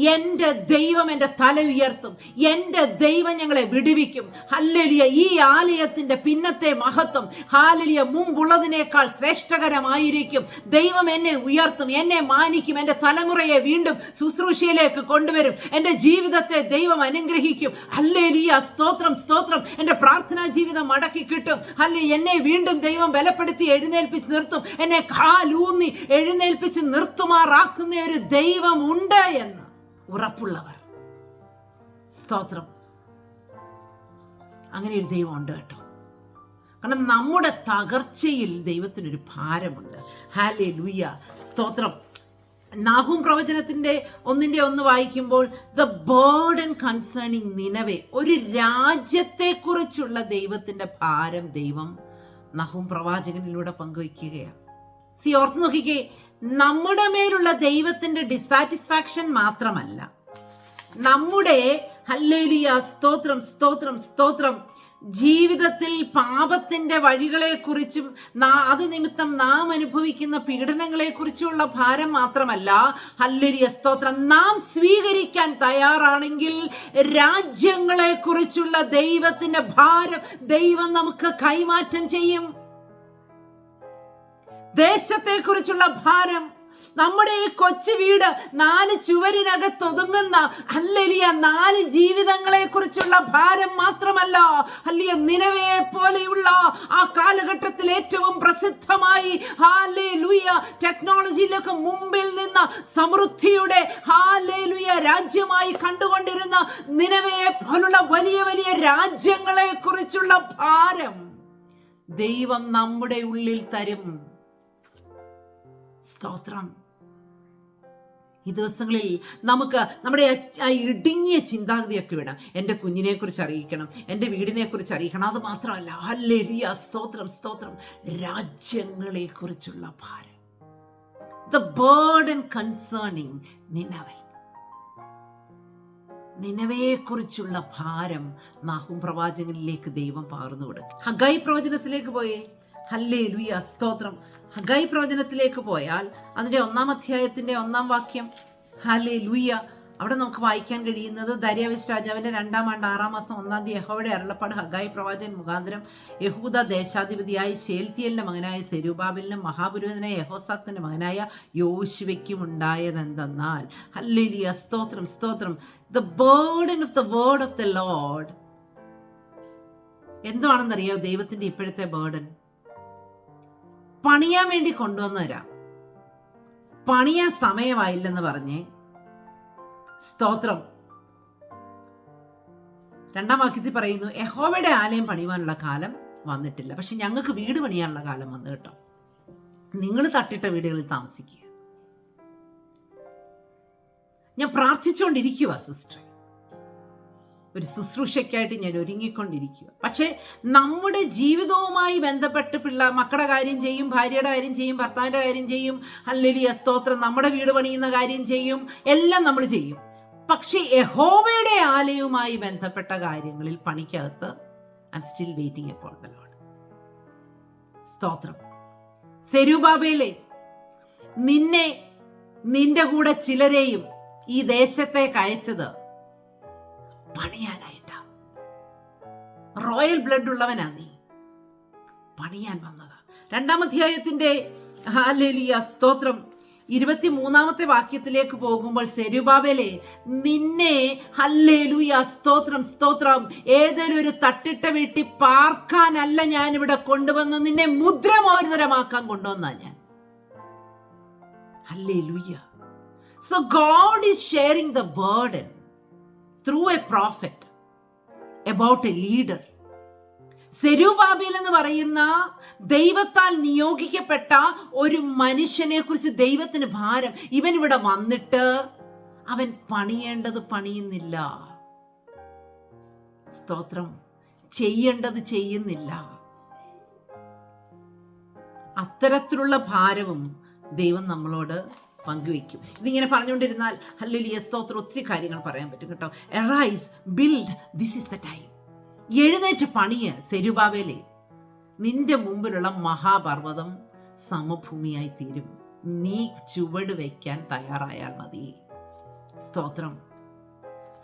എൻ്റെ ദൈവം എൻ്റെ തല ഉയർത്തും, എൻ്റെ ദൈവം ഞങ്ങളെ വിടുവിക്കും. ഹല്ലേലൂയ. ഈ ആലയത്തിൻ്റെ പിന്നത്തെ മഹത്വം ഹല്ലേലൂയ മുമ്പുള്ളതിനേക്കാൾ ശ്രേഷ്ഠകരമായിരിക്കും. ദൈവം എന്നെ ഉയർത്തും, എന്നെ മാനിക്കും, എൻ്റെ തലമുറയെ വീണ്ടും ശുശ്രൂഷയിലേക്ക് കൊണ്ടുവരും, എൻ്റെ ജീവിതത്തെ ദൈവം അനുഗ്രഹിക്കും. ഹല്ലേലൂയ. സ്തോത്രം, സ്തോത്രം. എൻ്റെ പ്രാർത്ഥനാ ജീവിതം മടക്കി കിട്ടും. ഹല്ലേലൂയ. എന്നെ വീണ്ടും ദൈവം ബലപ്പെടുത്തി എഴുന്നേൽപ്പിച്ച് നിർത്തും. എന്നെ കാലൂന്നി എഴുന്നേൽപ്പിച്ച് നിർത്തുമാറാക്കുന്ന ഒരു ദൈവം ഉണ്ട് എന്ന് ഉറപ്പുള്ളവർ. സ്തോത്രം. അങ്ങനെ ഒരു ദൈവം ഉണ്ട് കേട്ടോ. കാരണം നമ്മുടെ തകർച്ചയിൽ ദൈവത്തിനൊരു ഭാരമുണ്ട്. ഹല്ലേലൂയ. സ്തോത്രം. നാഹൂം പ്രവചനത്തിന്റെ 1:1 വായിക്കുമ്പോൾ ദ ബർഡൻ കൺസേണിങ് നിനവേ, ഒരു രാജ്യത്തെക്കുറിച്ചുള്ള ദൈവത്തിന്റെ ഭാരം ദൈവം നാഹൂം പ്രവാചകനിലൂടെ പങ്കുവയ്ക്കുകയാണ്. ഓർത്ത് നോക്കിക്കേ, നമ്മുടെ മേലുള്ള ദൈവത്തിന്റെ ഡിസാറ്റിസ്ഫാക്ഷൻ മാത്രമല്ല, നമ്മുടെ ഹല്ലേലൂയ സ്തോത്രം സ്തോത്രം സ്തോത്രം ജീവിതത്തിൽ പാപത്തിന്റെ വഴികളെക്കുറിച്ചും അത് നിമിത്തം നാം അനുഭവിക്കുന്ന പീഡനങ്ങളെക്കുറിച്ചുള്ള ഭാരം മാത്രമല്ല, ഹല്ലേലൂയ സ്തോത്രം, നാം സ്വീകരിക്കാൻ തയ്യാറാണെങ്കിൽ രാജ്യങ്ങളെക്കുറിച്ചുള്ള ദൈവത്തിന്റെ ഭാരം ദൈവം നമുക്ക് കൈമാറ്റം ചെയ്യും. ദേശത്തെക്കുറിച്ചുള്ള ഭാരം, നമ്മുടെ ഈ കൊച്ചു വീട് 4 ചുവരിനകത്തൊതുങ്ങുന്ന ഹല്ലേലൂയ 4 ജീവിതങ്ങളെ കുറിച്ചുള്ള ഭാരം മാത്രമല്ല, ഹല്ലേലൂയ നിനവയെ പോലെയുള്ള ആ കാലഘട്ടത്തിൽ ഏറ്റവും പ്രസിദ്ധമായി ഹല്ലേലൂയ ടെക്നോളജിയിലൊക്കെ മുമ്പിൽ നിന്ന് സമൃദ്ധിയുടെ ഹല്ലേലൂയ രാജ്യമായി കണ്ടുകൊണ്ടിരുന്ന നിനവയെ പോലുള്ള വലിയ വലിയ രാജ്യങ്ങളെ കുറിച്ചുള്ള ഭാരം ദൈവം നമ്മുടെ ഉള്ളിൽ തരും. സ്തോത്രം. ഈ ദിവസങ്ങളിൽ നമുക്ക് നമ്മുടെ ആ ഇടുങ്ങിയ ചിന്താഗതിയൊക്കെ വിടാം. എൻ്റെ കുഞ്ഞിനെ കുറിച്ച് അറിയിക്കണം, എൻ്റെ വീടിനെ കുറിച്ച് അറിയിക്കണം. അത് മാത്രമല്ല, ഹല്ലേലൂയ സ്തോത്രം സ്തോത്രം, രാജ്യങ്ങളെ കുറിച്ചുള്ള ഭാരം, ദ ബർഡൻ കൺസേണിങ് നിനവേ, നിനവയെ കുറിച്ചുള്ള ഭാരം നാഹൂം പ്രവാചകനിലേക്ക് ദൈവം പകർന്നു കൊടുക്കും. ഹഗായി പ്രവചനത്തിലേക്ക് പോയേ. ഹല്ലേലൂയ സ്തോത്രം. ഹഗായി പ്രവചനത്തിലേക്ക് പോയാൽ അതിൻ്റെ 1-ാം അധ്യായത്തിൻ്റെ 1-ാം വാക്യം, ഹല്ലേലൂയ, അവിടെ നമുക്ക് വായിക്കാൻ കഴിയുന്നത്, ദാര്യാവേശ് രാജാവിന്റെ 2-ാം ആണ്ട് 6-ാം മാസം 1-ാം തീയതി യഹോവയുടെ അരുളപ്പാട് ഹഗായി പ്രവാചകൻ മുഖാന്തരം യഹൂദ ദേശാധിപതിയായ ശേൽത്തിയേലിന്റെ മകനായ സെരുബാബേലിനും മഹാപുരോഹിതനായ യഹോസാദാക്കിന്റെ മകനായ യോശുവയ്ക്കും ഉണ്ടായതെന്തെന്നാൽ, ഹല്ലേലൂയ സ്തോത്രം സ്തോത്രം, the burden of the word of the Lord. എന്താണെന്നറിയാം ദൈവത്തിന്റെ ഇപ്പോഴത്തെ ബേർഡൻ? പണിയാൻ വേണ്ടി കൊണ്ടുവന്നവരാ. പണിയാൻ സമയമായില്ലെന്ന് പറഞ്ഞ്, സ്തോത്രം, 2-ാം വാക്യത്തിൽ പറയുന്നു, യഹോവയുടെ ആലയം പണിയുവാനുള്ള കാലം വന്നിട്ടില്ല, പക്ഷെ ഞങ്ങൾക്ക് വീട് പണിയാനുള്ള കാലം വന്നു കേട്ടോ. നിങ്ങൾ തട്ടിട്ട വീടുകളിൽ താമസിക്കുക. ഞാൻ പ്രാർത്ഥിച്ചുകൊണ്ടിരിക്കുക സിസ്റ്റർ, ഒരു ശുശ്രൂഷയ്ക്കായിട്ട് ഞാൻ ഒരുങ്ങിക്കൊണ്ടിരിക്കുക. പക്ഷെ നമ്മുടെ ജീവിതവുമായി ബന്ധപ്പെട്ട് മക്കളുടെ കാര്യം ചെയ്യും, ഭാര്യയുടെ കാര്യം ചെയ്യും, ഭർത്താവിൻ്റെ കാര്യം ചെയ്യും, ഹല്ലേലൂയ സ്തോത്രം, നമ്മുടെ വീട് പണിയുന്ന കാര്യം ചെയ്യും, എല്ലാം നമ്മൾ ചെയ്യും. പക്ഷെ യഹോവയുടെ ആലയവുമായി ബന്ധപ്പെട്ട കാര്യങ്ങളിൽ പണിക്കകത്ത് I am still waiting upon the Lord. സ്തോത്രം. സെരുബാബേലേ, നിന്റെ കൂടെ ചിലരെയും ഈ ദേശത്തേക്ക് അയച്ചത് പണിയാനായിട്ടാ. റോയൽ ബ്ലഡ് ഉള്ളവനാ നീ, പണിയാൻ വന്നതാ. 2-ാം അധ്യായത്തിന്റെ ഹല്ലേലൂയ സ്തോത്രം 23-ാമത്തെ വാക്യത്തിലേക്ക് പോകുമ്പോൾ, സെരുബാബേലേ, നിന്നെ ഹല്ലേലൂയ സ്തോത്രം സ്തോത്രം, ഏതൊരു ഒരു തട്ടിട്ട വീട്ടിൽ പാർക്കാനല്ല ഞാനിവിടെ കൊണ്ടുവന്ന്, നിന്നെ മുദ്രമോചിതമാക്കാൻ കൊണ്ടുവന്നാ ഞാൻ. Hallelujah. So God is sharing the burden through a prophet about a leader. Zerubbabel എന്ന് പറയുന്ന ദൈവത്താൽ നിയോഗിക്കപ്പെട്ട ഒരു മനുഷ്യനെ കുറിച്ച് ദൈവത്തിന് ഭാരം. ഇവൻ ഇവിടെ വന്നിട്ട് അവൻ പണിയേണ്ടത് പണിയുന്നില്ല, സ്തോത്രം, ചെയ്യേണ്ടത് ചെയ്യുന്നില്ല. അത്തരത്തിലുള്ള ഭാരവും ദൈവം നമ്മളോട് പങ്കുവയ്ക്കും. ഇതിങ്ങനെ പറഞ്ഞുകൊണ്ടിരുന്നാൽ ഹല്ലേലൂയ സ്തോത്രം ഒത്തിരി കാര്യങ്ങൾ പറയാൻ പറ്റും കേട്ടോ. Arise, build, this is the time. എഴുന്നേറ്റ് പണിയ സെരുബാബേലേ, നിന്റെ മുമ്പിലുള്ള മഹാപർവ്വതം സമഭൂമിയായി തീരും. നീ ചുവട് വയ്ക്കാൻ തയ്യാറായാൽ മതി. സ്തോത്രം.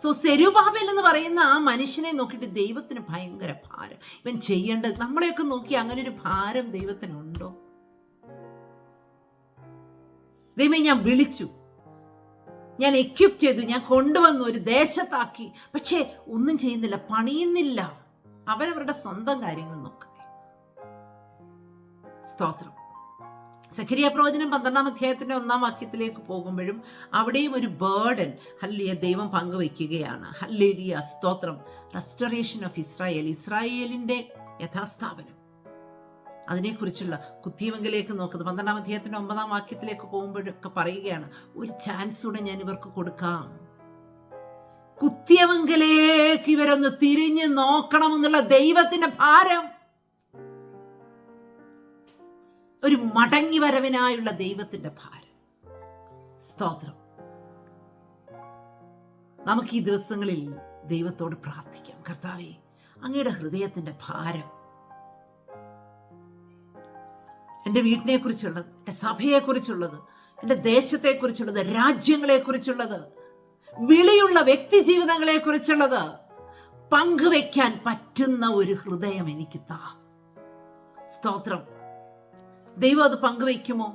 സോ സെരുബാബേൽ എന്ന് പറയുന്ന ആ മനുഷ്യനെ നോക്കിയിട്ട് ദൈവത്തിന് ഭയങ്കര ഭാരം. ഇവൻ ചെയ്യേണ്ടത്, നമ്മളെയൊക്കെ നോക്കി അങ്ങനെ ഒരു ഭാരം ദൈവത്തിനുണ്ടോ? ദൈവമേ, ഞാൻ വിളിച്ചു, ഞാൻ എക്വിപ്പ് ചെയ്തു, ഞാൻ കൊണ്ടുവന്നു, ഒരു ദേശത്താക്കി, പക്ഷേ ഒന്നും ചെയ്യുന്നില്ല, പണിയുന്നില്ല. അവരവരുടെ സ്വന്തം കാര്യങ്ങൾ നോക്കട്ടെ. സ്തോത്രം. സഖരിയ പ്രവചനം 12-ാം അധ്യായത്തിന്റെ 1-ാം വാക്യത്തിലേക്ക് പോകുമ്പോഴും അവിടെയും ഒരു ബേർഡൻ ഹല്ലേലൂയ ദൈവം പങ്കുവയ്ക്കുകയാണ്. ഹല്ലേലൂയ സ്തോത്രം. റെസ്റ്റോറേഷൻ ഓഫ് ഇസ്രായേൽ, ഇസ്രായേലിന്റെ യഥാസ്ഥാപനം, അതിനെക്കുറിച്ചുള്ള കുത്തിയവങ്കിലേക്ക് നോക്കുന്നത് 12-ാം അധ്യായത്തിന്റെ 9-ാം വാക്യത്തിലേക്ക് പോകുമ്പോഴൊക്കെ പറയുകയാണ്, ഒരു ചാൻസ് കൂടെ ഞാൻ ഇവർക്ക് കൊടുക്കാം. കുത്തിയവങ്കിലേക്ക് ഇവരൊന്ന് തിരിഞ്ഞു നോക്കണമെന്നുള്ള ദൈവത്തിന്റെ ഭാരം, ഒരു മടങ്ങി വരവിനായുള്ള ദൈവത്തിന്റെ ഭാരം. സ്തോത്രം. നമുക്ക് ഈ ദിവസങ്ങളിൽ ദൈവത്തോട് പ്രാർത്ഥിക്കാം, കർത്താവേ, അങ്ങയുടെ ഹൃദയത്തിന്റെ ഭാരം എൻ്റെ വീട്ടിനെ കുറിച്ചുള്ളത്, എൻ്റെ സഭയെക്കുറിച്ചുള്ളത്, എൻ്റെ ദേശത്തെക്കുറിച്ചുള്ളത്, രാജ്യങ്ങളെക്കുറിച്ചുള്ളത്, വിളിയുള്ള വ്യക്തി ജീവിതങ്ങളെക്കുറിച്ചുള്ളത് പങ്കുവെക്കാൻ പറ്റുന്ന ഒരു ഹൃദയം എനിക്ക് താ. സ്തോത്രം. ദൈവം അത് പങ്കുവെക്കുമോ?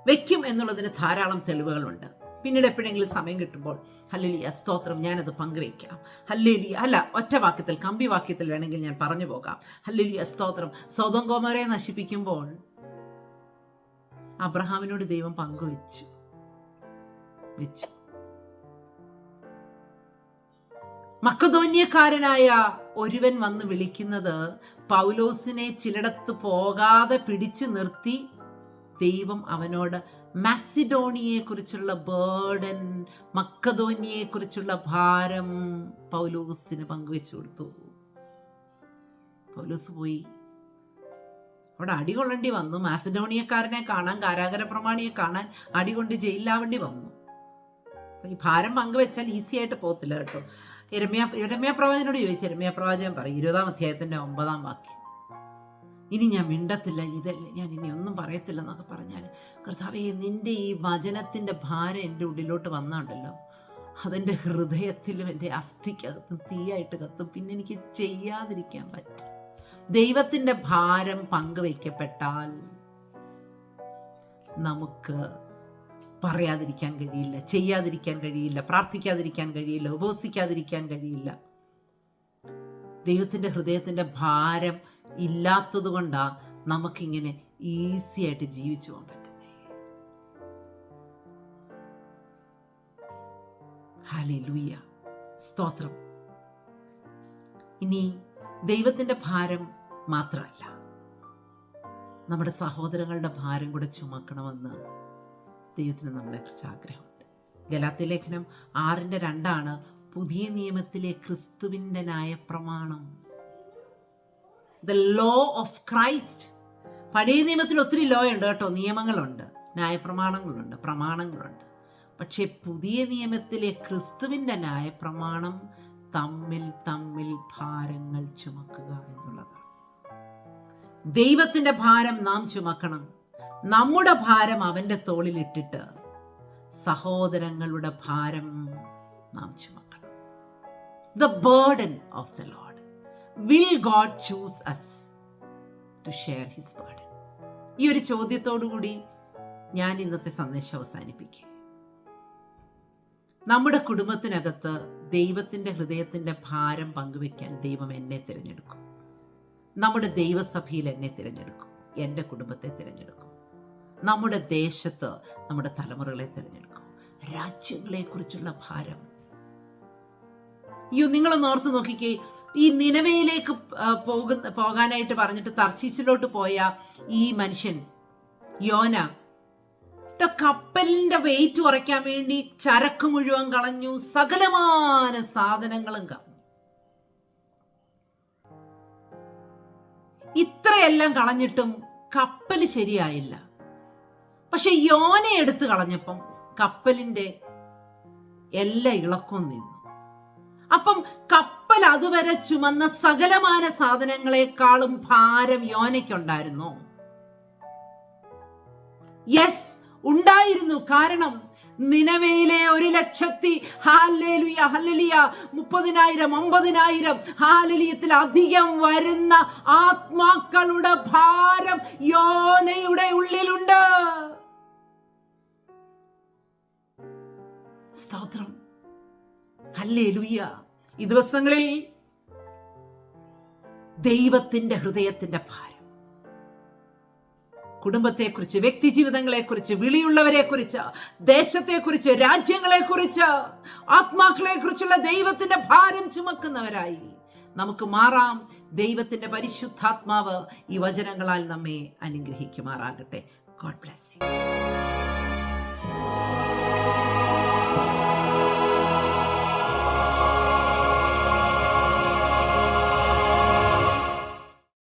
വെക്കും എന്നുള്ളതിന് ധാരാളം തെളിവുകളുണ്ട്. പിന്നീട് എപ്പോഴെങ്കിലും സമയം കിട്ടുമ്പോൾ ഹല്ലേലൂയ സ്തോത്രം, ഞാനത് പങ്കുവെക്കാം. ഹല്ലേലൂയ. അല്ല, ഒറ്റ വാക്യത്തിൽ, കമ്പി വാക്യത്തിൽ വേണമെങ്കിൽ ഞാൻ പറഞ്ഞു പോകാം. ഹല്ലേലൂയ സ്തോത്രം. സൊദോം ഗൊമോറയെ നശിപ്പിക്കുമ്പോൾ അബ്രഹാമിനോട് ദൈവം പങ്കുവെച്ചു. മക്കദോന്യക്കാരനായ ഒരുവൻ വന്ന് വിളിക്കുന്നത് പൗലോസിനെ ചിലടത്ത് പോകാതെ പിടിച്ചു നിർത്തി ദൈവം അവനോട് മാസിഡോണിയെ കുറിച്ചുള്ള ബേർഡൻ, മക്കദോന്യയെ കുറിച്ചുള്ള ഭാരം പൗലോസിന് പങ്കുവെച്ചു കൊടുത്തു. പൗലോസ് പോയി. അവിടെ അടികൊള്ളേണ്ടി വന്നു. മാസിഡോണിയക്കാരനെ കാണാൻ, കാരാഗര പ്രമാണിയെ കാണാൻ അടികൊണ്ട് ജയിലിലാവേണ്ടി വന്നു. ഈ ഭാരം പങ്കുവെച്ചാൽ ഈസി ആയിട്ട് പോകത്തില്ല കേട്ടോ. യിരെമ്യാ പ്രവാചകനോട് ചോദിച്ചു. യിരെമ്യാ പ്രവാചകൻ പറയും 20-ാം അധ്യായത്തിന്റെ 9-ാം വാക്യം, ഇനി ഞാൻ മിണ്ടത്തില്ല, ഇതല്ല, ഞാൻ ഇനി ഒന്നും പറയത്തില്ല എന്നൊക്കെ പറഞ്ഞാൽ, കർത്താവേ, നിന്റെ ഈ വചനത്തിന്റെ ഭാരം എൻ്റെ ഉള്ളിലോട്ട് വന്നാണ്ടല്ലോ, അതെൻ്റെ ഹൃദയത്തിലും എൻ്റെ അസ്ഥിക്കകത്തും തീയായിട്ട് കത്തും. പിന്നെ എനിക്ക് ചെയ്യാതിരിക്കാൻ പറ്റും. ദൈവത്തിന്റെ ഭാരം പങ്കുവയ്ക്കപ്പെട്ടാൽ നമുക്ക് പറയാതിരിക്കാൻ കഴിയില്ല, ചെയ്യാതിരിക്കാൻ കഴിയില്ല, പ്രാർത്ഥിക്കാതിരിക്കാൻ കഴിയില്ല, ഉപവസിക്കാതിരിക്കാൻ കഴിയില്ല. ദൈവത്തിന്റെ ഹൃദയത്തിന്റെ ഭാരം ഇല്ലാത്തത് കൊണ്ടാ നമുക്കിങ്ങനെ ഈസി ആയിട്ട് ജീവിച്ചു പോകാൻ പറ്റുന്നത്. ഹല്ലേലൂയ സ്തോത്രം. ഇനി ദൈവത്തിന്റെ ഭാരം മാത്രമല്ല, നമ്മുടെ സഹോദരങ്ങളുടെ ഭാരം കൂടെ ചുമക്കണമെന്ന് ദൈവത്തിന് നമ്മളെക്കുറിച്ച് ആഗ്രഹമുണ്ട്. ഗലാത്യ ലേഖനം 6:2 പുതിയ നിയമത്തിലെ ക്രിസ്തുവിൻ്റെ ന്യായപ്രമാണം, ദ ലോ ഓഫ് ക്രൈസ്റ്റ്. പഴയ നിയമത്തിൽ ഒത്തിരി ലോ ഉണ്ട് കേട്ടോ, നിയമങ്ങളുണ്ട്, ന്യായപ്രമാണങ്ങളുണ്ട്, പ്രമാണങ്ങളുണ്ട്. പക്ഷെ പുതിയ നിയമത്തിലെ ക്രിസ്തുവിൻ്റെ ന്യായപ്രമാണം തമ്മിൽ തമ്മിൽ ഭാരങ്ങൾ ചുമക്കുക എന്നുള്ളതാണ്. ദൈവത്തിന്റെ ഭാരം നാം ചുമക്കണം. നമ്മുടെ ഭാരം അവന്റെ തോളിലിട്ടിട്ട് സഹോദരങ്ങളുടെ ഭാരം നാം ചുമക്കണം. The burden of the Lord. Will God choose us to share his burden? ഈ ഒരു ചോദ്യത്തോടു കൂടി ഞാൻ ഇന്നത്തെ സന്ദേശം അവസാനിപ്പിക്കുക. നമ്മുടെ കുടുംബത്തിനകത്ത് ദൈവത്തിൻ്റെ ഹൃദയത്തിൻ്റെ ഭാരം പങ്കുവെക്കാൻ ദൈവം എന്നെ തിരഞ്ഞെടുക്കും. നമ്മുടെ ദൈവസഭയിൽ എന്നെ തിരഞ്ഞെടുക്കും. എൻ്റെ കുടുംബത്തെ തിരഞ്ഞെടുക്കും. നമ്മുടെ ദേശത്ത് നമ്മുടെ തലമുറകളെ തിരഞ്ഞെടുക്കും. രാജ്യങ്ങളെക്കുറിച്ചുള്ള ഭാരം. നിങ്ങളൊന്ന് ഓർത്ത് നോക്കിക്കേ, ഈ നിനവയിലേക്ക് പോകാനായിട്ട് പറഞ്ഞിട്ട് തർശീശിലോട്ട് പോയ ഈ മനുഷ്യൻ യോന കപ്പലിന്റെ വെയിറ്റ് കുറയ്ക്കാൻ വേണ്ടി ചരക്ക് മുഴുവൻ കളഞ്ഞു, സകലമാന സാധനങ്ങളും കളഞ്ഞു. ഇത്രയെല്ലാം കളഞ്ഞിട്ടും കപ്പൽ ശരിയായില്ല. പക്ഷെ യോന എടുത്തു കളഞ്ഞപ്പം കപ്പലിന്റെ എല്ലാ ഇളക്കവും നിന്നു. അപ്പം കപ്പൽ അതുവരെ ചുമന്ന സകലമാന സാധനങ്ങളെക്കാളും ഭാരം യോനയ്ക്കുണ്ടായിരുന്നു. യെസ്, ഉണ്ടായിരുന്നു. കാരണം നിനവയിലെ 1,00,000 ഹല്ലേലൂയ ഹല്ലേലൂയ 30,000 50,000 ഹാലലിയത്തിലധികം വരുന്ന ആത്മാക്കളുടെ ഭാരം യോനയുടെ ഉള്ളിലുണ്ട്. സ്തോത്രം, ഹല്ലേലൂയ. ഈ ദിവസങ്ങളിൽ ദൈവത്തിന്റെ ഹൃദയത്തിന്റെ ഭാരം കുടുംബത്തെക്കുറിച്ച്, വ്യക്തി ജീവിതങ്ങളെക്കുറിച്ച്, വിളിയുള്ളവരെക്കുറിച്ച്, ദേശത്തെക്കുറിച്ച്, രാജ്യങ്ങളെക്കുറിച്ച്, ആത്മാക്കളെക്കുറിച്ചുള്ള ദൈവത്തിന്റെ ഭാരം ചുമക്കുന്നവരായി നമുക്ക് മാറാം. ദൈവത്തിന്റെ പരിശുദ്ധാത്മാവ് ഈ വചനങ്ങളാൽ നമ്മെ അനുഗ്രഹിക്കുമാറാകട്ടെ. God bless you.